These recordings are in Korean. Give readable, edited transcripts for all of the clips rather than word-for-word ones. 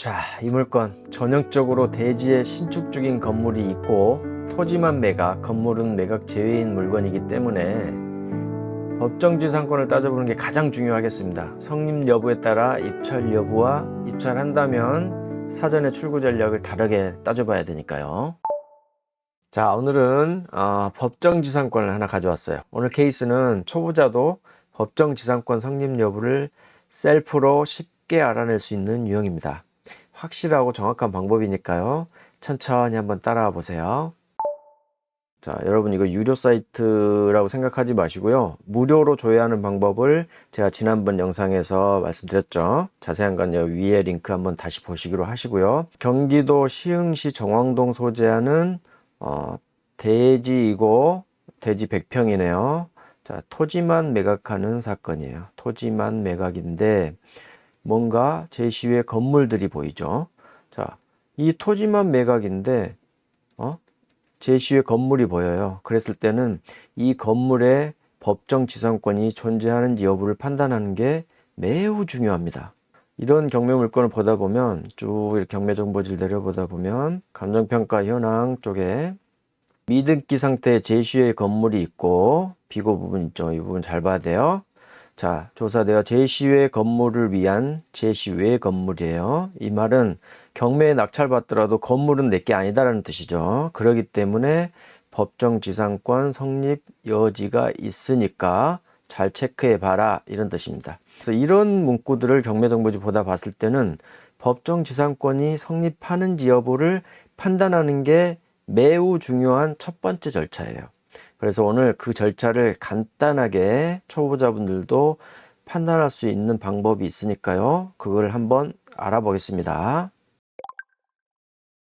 자, 이 물건 전형적으로 대지에 신축 중인 건물이 있고 토지만 매각, 건물은 매각 제외인 물건이기 때문에 법정지상권을 따져보는 게 가장 중요하겠습니다. 성립 여부에 따라 입찰 여부와 입찰한다면 사전에 출구 전략을 다르게 따져봐야 되니까요. 자, 오늘은 법정지상권을 하나 가져왔어요. 오늘 케이스는 초보자도 법정지상권 성립 여부를 셀프로 쉽게 알아낼 수 있는 유형입니다. 확실하고 정확한 방법이니까요. 천천히 한번 따라와 보세요. 자, 여러분 이거 유료 사이트라고 생각하지 마시고요. 무료로 조회하는 방법을 제가 지난번 영상에서 말씀드렸죠. 자세한 건 여기 위에 링크 한번 다시 보시기로 하시고요. 경기도 시흥시 정왕동 소재하는 대지이고 대지 100평이네요. 자, 토지만 매각하는 사건이에요. 토지만 매각인데 뭔가 제시외 건물들이 보이죠. 자, 이 토지만 매각인데 제시외 건물이 보여요. 그랬을 때는 이 건물에 법정 지상권이 존재하는지 여부를 판단하는 게 매우 중요합니다. 이런 경매 물건을 보다 보면 쭉 이렇게 경매 정보지를 내려보다 보면 감정평가 현황 쪽에 미등기 상태의 제시외 건물이 있고 비고 부분 있죠. 이 부분 잘 봐야 돼요. 자, 조사되어 제시외 건물을 위한 제시외 건물이에요. 이 말은 경매에 낙찰받더라도 건물은 내게 아니다라는 뜻이죠. 그렇기 때문에 법정지상권 성립 여지가 있으니까 잘 체크해 봐라 이런 뜻입니다. 그래서 이런 문구들을 경매정보지 보다 봤을 때는 법정지상권이 성립하는지 여부를 판단하는 게 매우 중요한 첫 번째 절차예요. 그래서 오늘 그 절차를 간단하게 초보자분들도 판단할 수 있는 방법이 있으니까요. 그걸 한번 알아보겠습니다.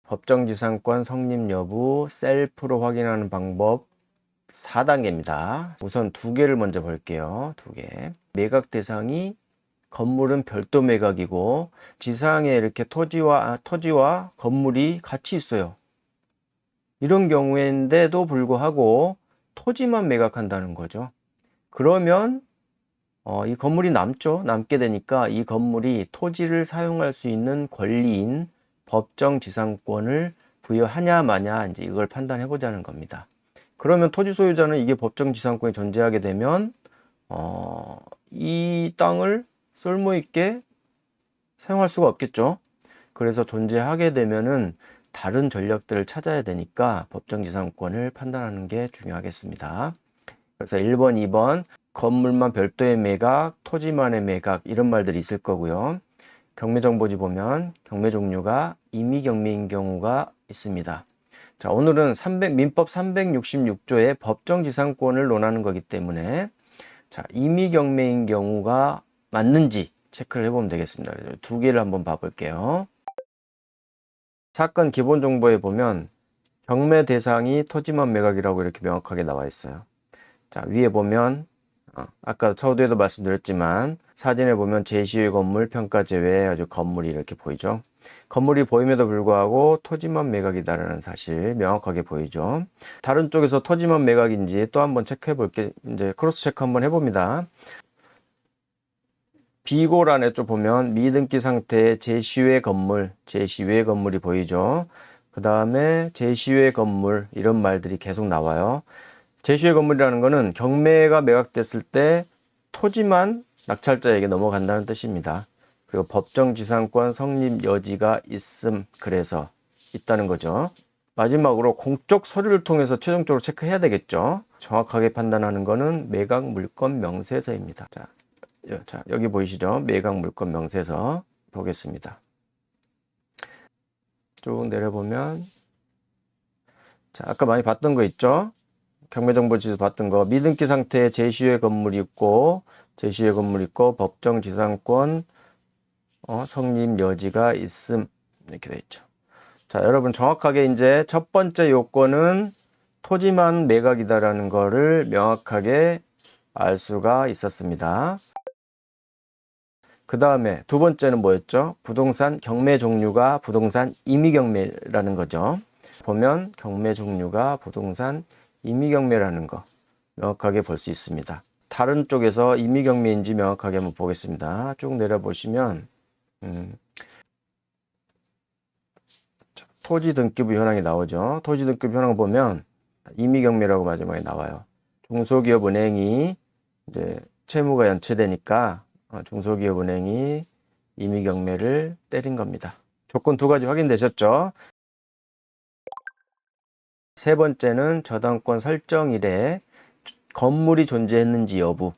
법정지상권 성립 여부 셀프로 확인하는 방법 4단계입니다. 우선 두 개를 먼저 볼게요. 두 개. 매각 대상이 건물은 별도 매각이고 지상에 이렇게 토지와 건물이 같이 있어요. 이런 경우인데도 불구하고 토지만 매각한다는 거죠. 그러면 이 건물이 남게 되니까 이 건물이 토지를 사용할 수 있는 권리인 법정지상권을 부여하냐 마냐 이제 이걸 판단해 보자는 겁니다. 그러면 토지 소유자는 이게 법정지상권이 존재하게 되면 이 땅을 쓸모 있게 사용할 수가 없겠죠. 그래서 존재하게 되면은 다른 전략들을 찾아야 되니까 법정지상권을 판단하는 게 중요하겠습니다. 그래서 1번, 2번 건물만 별도의 매각, 토지만의 매각 이런 말들이 있을 거고요. 경매정보지 보면 경매 종류가 임의경매인 경우가 있습니다. 자, 오늘은 민법 366조의 법정지상권을 논하는 거기 때문에 자, 임의경매인 경우가 맞는지 체크를 해보면 되겠습니다. 두 개를 한번 봐볼게요. 사건 기본 정보에 보면 경매 대상이 토지만 매각이라고 이렇게 명확하게 나와 있어요. 자, 위에 보면 아까 서두에도 말씀드렸지만 사진에 보면 제시의 건물 평가 제외 아주 건물이 이렇게 보이죠. 건물이 보임에도 불구하고 토지만 매각이다라는 사실 명확하게 보이죠. 다른 쪽에서 토지만 매각인지 또 한번 체크해 볼게. 이제 크로스 체크 한번 해봅니다. 비고란에 좀 보면 미등기 상태의 제시외 건물이 보이죠. 그 다음에 제시외 건물 이런 말들이 계속 나와요. 제시외 건물이라는 거는 경매가 매각됐을 때 토지만 낙찰자에게 넘어간다는 뜻입니다. 그리고 법정지상권 성립 여지가 그래서 있다는 거죠. 마지막으로 공적 서류를 통해서 최종적으로 체크해야 되겠죠. 정확하게 판단하는 거는 매각 물건 명세서입니다. 자, 여기 보이시죠? 매각 물건 명세서 보겠습니다. 쭉 내려보면 자, 아까 많이 봤던 거 있죠? 경매정보지에서 봤던 거 미등기 상태에 제시외 건물이 있고 법정지상권 성립 여지가 있음 이렇게 돼 있죠. 자, 여러분 정확하게 이제 첫 번째 요건은 토지만 매각이다라는 거를 명확하게 알 수가 있었습니다. 그 다음에 두 번째는 뭐였죠? 부동산 경매 종류가 부동산 임의경매라는 거죠. 보면 경매 종류가 부동산 임의경매라는 거 명확하게 볼 수 있습니다. 다른 쪽에서 임의경매인지 명확하게 한번 보겠습니다. 쭉 내려보시면 토지 등기부 현황이 나오죠. 토지 등기부 현황 보면 임의경매라고 마지막에 나와요. 중소기업은행이 이제 채무가 연체되니까 중소기업은행이 임의경매를 때린 겁니다. 조건 두 가지 확인되셨죠? 세 번째는 저당권 설정일에 건물이 존재했는지 여부.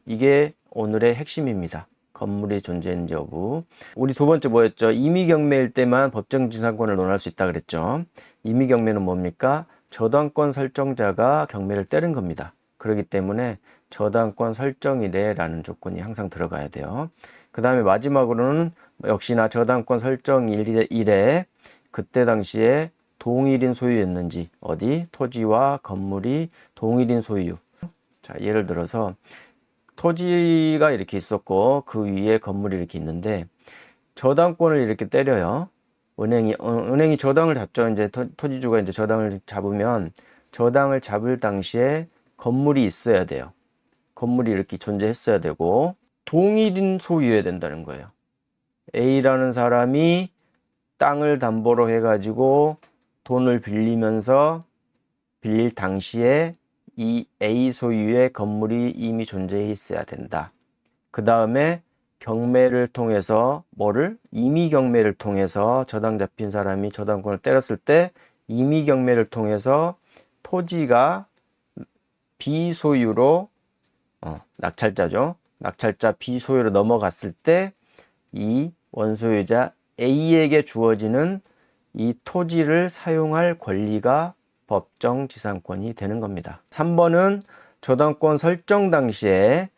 이게 오늘의 핵심입니다. 건물이 존재했는지 여부. 우리 두 번째 뭐였죠? 임의경매일 때만 법정지상권을 논할 수 있다 그랬죠. 임의경매는 뭡니까? 저당권 설정자가 경매를 때린 겁니다. 그렇기 때문에 저당권 설정일에 라는 조건이 항상 들어가야 돼요. 그 다음에 마지막으로는 역시나 저당권 설정일에 그때 당시에 동일인 소유였는지, 어디? 토지와 건물이 동일인 소유. 자, 예를 들어서 토지가 이렇게 있었고 그 위에 건물이 이렇게 있는데 저당권을 이렇게 때려요. 은행이 저당을 잡죠. 이제 토지주가 이제 저당을 잡으면 저당을 잡을 당시에 건물이 있어야 돼요. 건물이 이렇게 존재했어야 되고 동일인 소유여야 된다는 거예요. A라는 사람이 땅을 담보로 해가지고 돈을 빌리면서 빌릴 당시에 이 A 소유의 건물이 이미 존재해 있어야 된다. 그 다음에 경매를 통해서 임의경매를 통해서 저당 잡힌 사람이 저당권을 때렸을 때 임의경매를 통해서 토지가 B 소유로 낙찰자죠. 낙찰자 B 소유로 넘어갔을 때 이 원소유자 A에게 주어지는 이 토지를 사용할 권리가 법정지상권이 되는 겁니다. 3번은 저당권 설정 당시에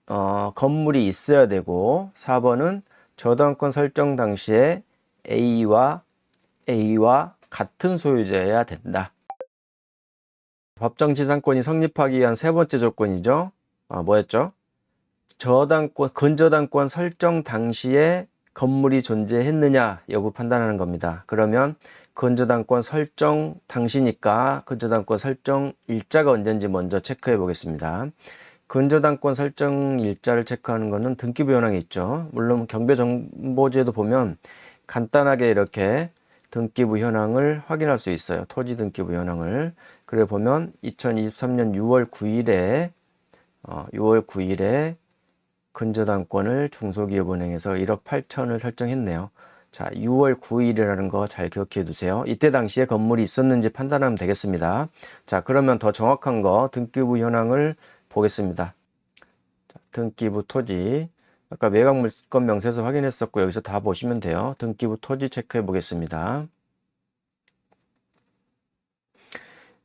건물이 있어야 되고 4번은 저당권 설정 당시에 A와 같은 소유자여야 된다. 법정지상권이 성립하기 위한 세 번째 조건이죠. 뭐였죠? 근저당권 설정 당시에 건물이 존재했느냐 여부 판단하는 겁니다. 그러면 근저당권 설정 당시니까 근저당권 설정 일자가 언제인지 먼저 체크해 보겠습니다. 근저당권 설정 일자를 체크하는 것은 등기부 현황에 있죠. 물론 경배정보지에도 보면 간단하게 이렇게 등기부 현황을 확인할 수 있어요. 토지 등기부 현황을. 그래 보면 2023년 6월 9일에 근저당권을 중소기업은행에서 1억 8천을 설정했네요. 자, 6월 9일이라는 거 잘 기억해 두세요. 이때 당시에 건물이 있었는지 판단하면 되겠습니다. 자, 그러면 더 정확한 거 등기부 현황을 보겠습니다. 자, 등기부 토지. 아까 매각물건 명세서 확인했었고 여기서 다 보시면 돼요. 등기부 토지 체크해 보겠습니다.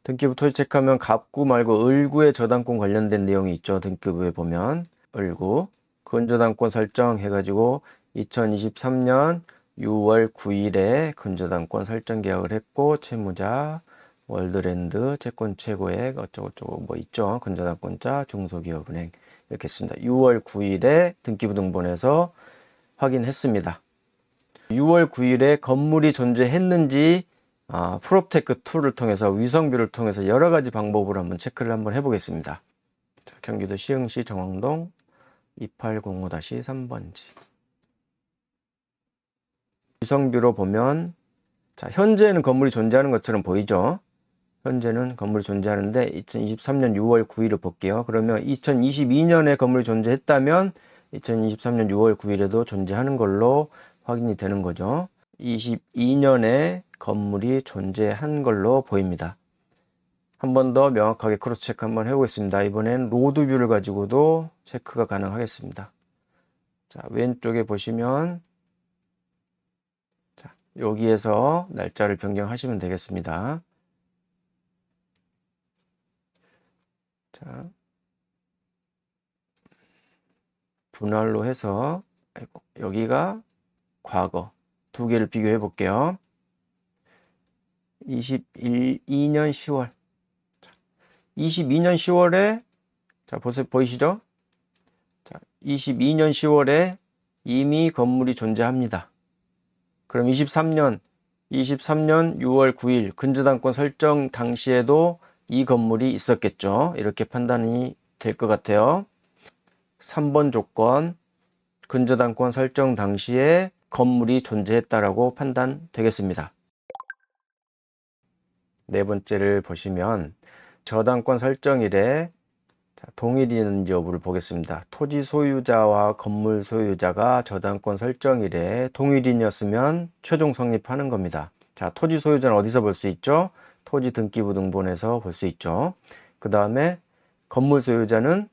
등기부 토지 체크하면 갑구 말고 을구에 저당권 관련된 내용이 있죠. 등기부에 보면 을구 근저당권 설정 해가지고 2023년 6월 9일에 근저당권 설정 계약을 했고 채무자 월드랜드 채권 최고액 어쩌고저쩌고 뭐 있죠. 근저당권자 중소기업은행 이렇게 했습니다. 6월 9일에 등기부 등본에서 확인했습니다. 6월 9일에 건물이 존재했는지 프롭테크 툴을 통해서 위성뷰를 통해서 여러 가지 방법으로 한번 체크를 한번 해보겠습니다. 자, 경기도 시흥시 정왕동 2805-3번지. 위성뷰로 보면 자, 현재는 건물이 존재하는 것처럼 보이죠. 현재는 건물이 존재하는데 2023년 6월 9일을 볼게요. 그러면 2022년에 건물이 존재했다면 2023년 6월 9일에도 존재하는 걸로 확인이 되는 거죠. 22년에 건물이 존재한 걸로 보입니다. 한 번 더 명확하게 크로스 체크 한번 해보겠습니다. 이번엔 로드뷰를 가지고도 체크가 가능하겠습니다. 자, 왼쪽에 보시면 자, 여기에서 날짜를 변경하시면 되겠습니다. 자, 분할로 해서 여기가 과거 두 개를 비교해 볼게요. 22년 10월 22년 10월에 자 보이시죠? 자, 22년 10월에 이미 건물이 존재합니다. 그럼 23년 6월 9일 근저당권 설정 당시에도 이 건물이 있었겠죠. 이렇게 판단이 될 것 같아요. 3번 조건 근저당권 설정 당시에 건물이 존재했다라고 판단되겠습니다. 네 번째를 보시면 저당권 설정일에 동일인지 여부를 보겠습니다. 토지 소유자와 건물 소유자가 저당권 설정일에 동일인이었으면 최종 성립하는 겁니다. 자, 토지 소유자는 어디서 볼 수 있죠? 토지 등기부 등본에서 볼 수 있죠. 그 다음에 건물 소유자는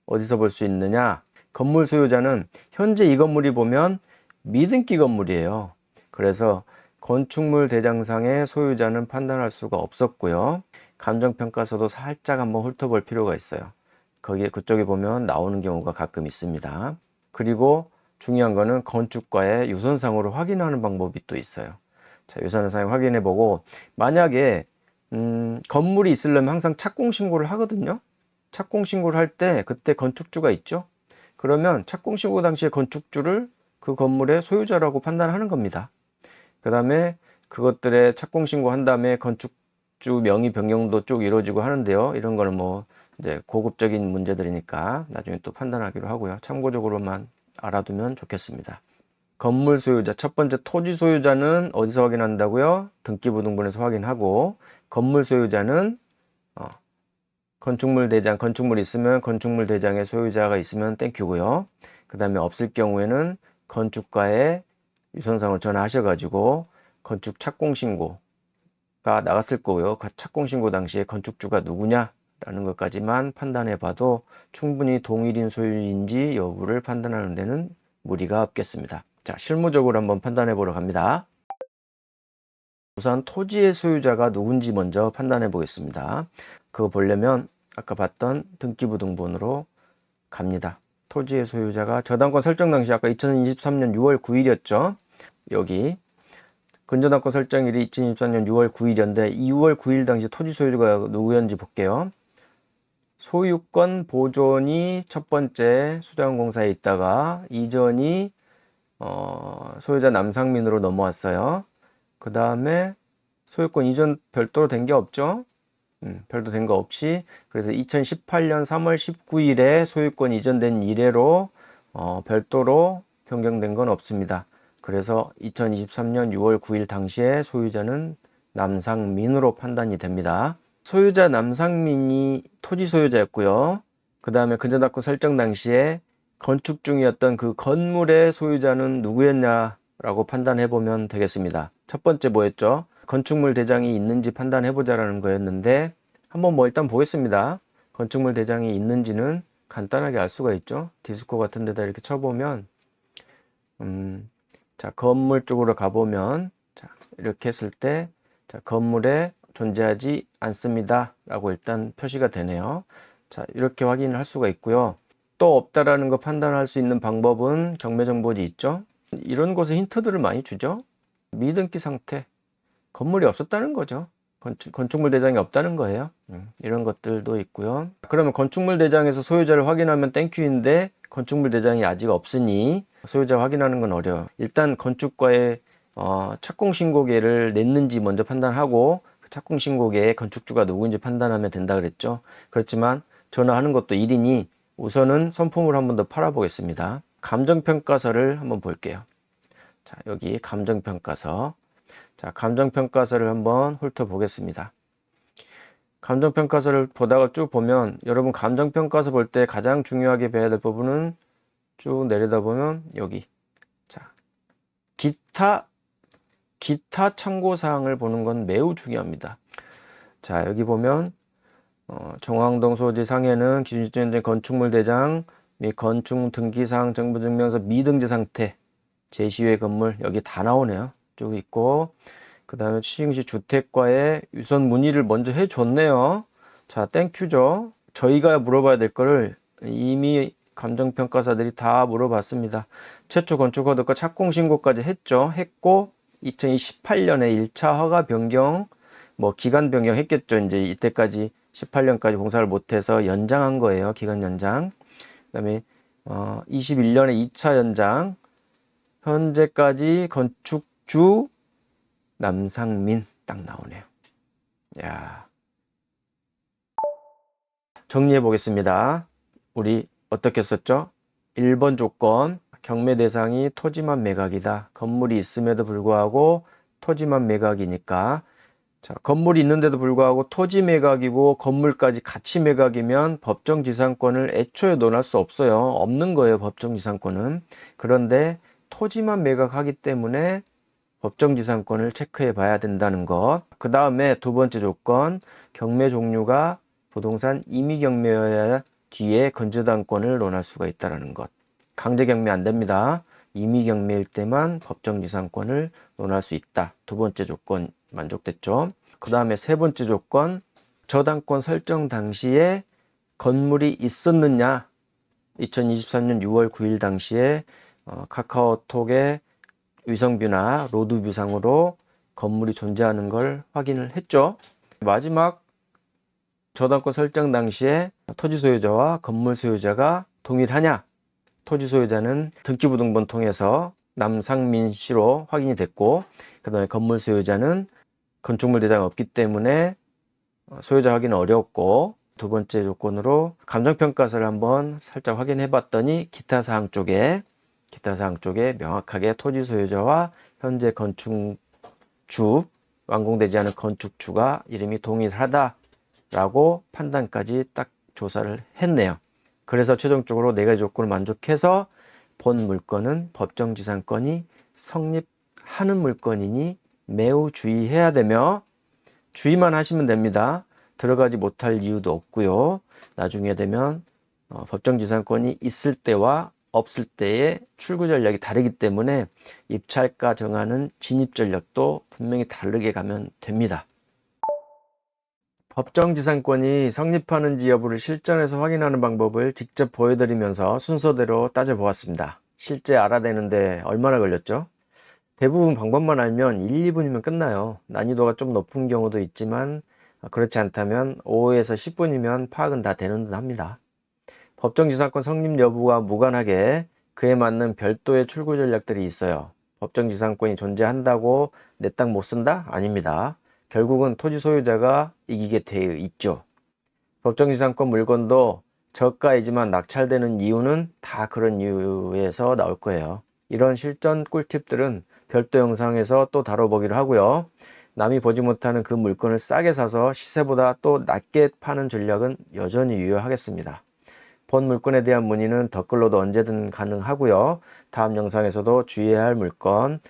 어디서 볼 수 있느냐? 건물 소유자는 현재 이 건물이 보면 미등기 건물이에요. 그래서 건축물 대장상의 소유자는 판단할 수가 없었고요. 감정평가서도 살짝 한번 훑어볼 필요가 있어요. 거기에 그쪽에 보면 나오는 경우가 가끔 있습니다. 그리고 중요한 거는 건축과의 유선상으로 확인하는 방법이 또 있어요. 자, 유선상 확인해 보고 만약에 건물이 있으려면 항상 착공신고를 하거든요. 착공신고를 할 때 그때 건축주가 있죠. 그러면 착공신고 당시에 건축주를 그 건물의 소유자라고 판단하는 겁니다. 그 다음에 그것들의 착공신고 한 다음에 건축주 명의 변경도 쭉 이루어지고 하는데요. 이런 거는 뭐 이제 고급적인 문제들이니까 나중에 또 판단하기로 하고요. 참고적으로만 알아두면 좋겠습니다. 건물 소유자, 첫 번째 토지 소유자는 어디서 확인한다고요? 등기부 등본에서 확인하고, 건물 소유자는 건축물 대장, 건축물이 있으면 건축물 대장의 소유자가 있으면 땡큐고요. 그 다음에 없을 경우에는 건축가에 유선상을 전화하셔가지고 건축 착공신고가 나갔을 거고요. 그 착공신고 당시에 건축주가 누구냐라는 것까지만 판단해 봐도 충분히 동일인 소유인지 여부를 판단하는 데는 무리가 없겠습니다. 자, 실무적으로 한번 판단해 보러 갑니다. 우선 토지의 소유자가 누군지 먼저 판단해 보겠습니다. 그거 보려면 아까 봤던 등기부 등본으로 갑니다. 토지의 소유자가 저당권 설정 당시 아까 2023년 6월 9일이었죠. 여기 근저당권 설정일이 2024년 6월 9일이었는데 2월 9일 당시 토지 소유자가 누구였는지 볼게요. 소유권 보존이 첫 번째 수자원공사에 있다가 이전이 소유자 남상민으로 넘어왔어요. 그 다음에 소유권 이전 별도로 된 게 없죠. 별도 된 거 없이 그래서 2018년 3월 19일에 소유권 이전된 이래로 별도로 변경된 건 없습니다. 그래서 2023년 6월 9일 당시에 소유자는 남상민으로 판단이 됩니다. 소유자 남상민이 토지 소유자였고요. 그 다음에 근저당권 설정 당시에 건축 중이었던 그 건물의 소유자는 누구였냐라고 판단해 보면 되겠습니다. 첫 번째 뭐였죠? 건축물 대장이 있는지 판단해 보자라는 거였는데 한번 뭐 일단 보겠습니다. 건축물 대장이 있는지는 간단하게 알 수가 있죠. 디스코 같은 데다 이렇게 쳐보면 자, 건물 쪽으로 가보면 자, 이렇게 했을 때 자, 건물에 존재하지 않습니다 라고 일단 표시가 되네요. 자, 이렇게 확인을 할 수가 있고요. 또 없다라는 거 판단할 수 있는 방법은 경매정보지 있죠. 이런 곳에 힌트들을 많이 주죠. 미등기 상태, 건물이 없었다는 거죠. 건축물 대장이 없다는 거예요. 이런 것들도 있고요. 그러면 건축물 대장에서 소유자를 확인하면 땡큐인데 건축물 대장이 아직 없으니 소유자 확인하는 건 어려워요. 일단 건축과의 착공신고계를 냈는지 먼저 판단하고 그 착공신고계에 건축주가 누구인지 판단하면 된다 그랬죠. 그렇지만 전화하는 것도 일이니 우선은 선품을 한 번 더 팔아보겠습니다. 감정평가서를 한번 볼게요. 자, 여기 감정평가서. 자, 감정평가서를 한번 훑어보겠습니다. 감정평가서를 보다가 쭉 보면 여러분 감정평가서 볼 때 가장 중요하게 봐야 될 부분은 쭉 내려다 보면 여기 자, 기타 참고사항을 보는 건 매우 중요합니다. 자, 여기 보면 정황동 소지 상에는 기준 시점된 건축물 대장 및 건축 등기사항 정부증명서 미등재 상태 제시외 건물 여기 다 나오네요. 쭉 있고 그 다음에 시행시 주택과의 유선 문의를 먼저 해줬네요. 자, 땡큐죠. 저희가 물어봐야 될 거를 이미 감정평가사들이 다 물어봤습니다. 최초 건축허들과 착공신고까지 했고 2028년에 1차 허가 변경 뭐 기간 변경 했겠죠. 이제 이때까지 18년까지 공사를 못해서 연장한 거예요. 기간 연장. 그 다음에 21년에 2차 연장 현재까지 건축주 남상민 딱 나오네요. 야, 정리해 보겠습니다. 우리 어떻게 썼죠? 1번 조건 경매 대상이 토지만 매각이다. 건물이 있음에도 불구하고 토지만 매각이니까 자, 건물이 있는데도 불구하고 토지 매각이고 건물까지 같이 매각이면 법정지상권을 애초에 논할 수 없어요. 없는 거예요, 법정지상권은. 그런데 토지만 매각하기 때문에 법정지상권을 체크해 봐야 된다는 것. 그 다음에 두 번째 조건, 경매 종류가 부동산 임의경매여야 뒤에 건저당권을 논할 수가 있다는 것. 강제경매 안 됩니다. 임의경매일 때만 법정지상권을 논할 수 있다. 두 번째 조건 만족됐죠. 그 다음에 세 번째 조건, 저당권 설정 당시에 건물이 있었느냐. 2023년 6월 9일 당시에 카카오톡의 위성뷰나 로드뷰상으로 건물이 존재하는 걸 확인을 했죠. 마지막 저당권 설정 당시에 토지 소유자와 건물 소유자가 동일하냐. 토지 소유자는 등기부등본 통해서 남상민 씨로 확인이 됐고, 그 다음에 건물 소유자는 건축물 대장이 없기 때문에 소유자 확인은 어려웠고, 두 번째 조건으로 감정평가서를 한번 살짝 확인해 봤더니 기타 사항 쪽에 명확하게 토지 소유자와 현재 건축주, 완공되지 않은 건축주가 이름이 동일하다라고 판단까지 딱 조사를 했네요. 그래서 최종적으로 네 가지 조건을 만족해서 본 물건은 법정지상권이 성립하는 물건이니 매우 주의해야 되며, 주의만 하시면 됩니다. 들어가지 못할 이유도 없고요. 나중에 되면 법정지상권이 있을 때와 없을 때의 출구 전략이 다르기 때문에 입찰가 정하는 진입 전략도 분명히 다르게 가면 됩니다. 법정지상권이 성립하는지 여부를 실전에서 확인하는 방법을 직접 보여드리면서 순서대로 따져보았습니다. 실제 알아내는데 얼마나 걸렸죠? 대부분 방법만 알면 1, 2분이면 끝나요. 난이도가 좀 높은 경우도 있지만 그렇지 않다면 5에서 10분이면 파악은 다 되는 듯 합니다. 법정지상권 성립 여부와 무관하게 그에 맞는 별도의 출구 전략들이 있어요. 법정지상권이 존재한다고 내 땅 못 쓴다? 아닙니다. 결국은 토지 소유자가 이기게 되어 있죠. 법정지상권 물건도 저가이지만 낙찰되는 이유는 다 그런 이유에서 나올 거예요. 이런 실전 꿀팁들은 별도 영상에서 또 다뤄보기로 하고요. 남이 보지 못하는 그 물건을 싸게 사서 시세보다 또 낮게 파는 전략은 여전히 유효하겠습니다. 본 물건에 대한 문의는 댓글로도 언제든 가능하고요. 다음 영상에서도 주의해야 할 물건,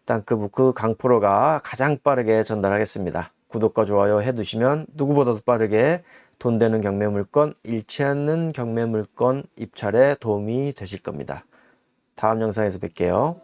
땅크부크 강프로가 가장 빠르게 전달하겠습니다. 구독과 좋아요 해두시면 누구보다도 빠르게 돈 되는 경매 물건, 잃지 않는 경매 물건 입찰에 도움이 되실 겁니다. 다음 영상에서 뵐게요.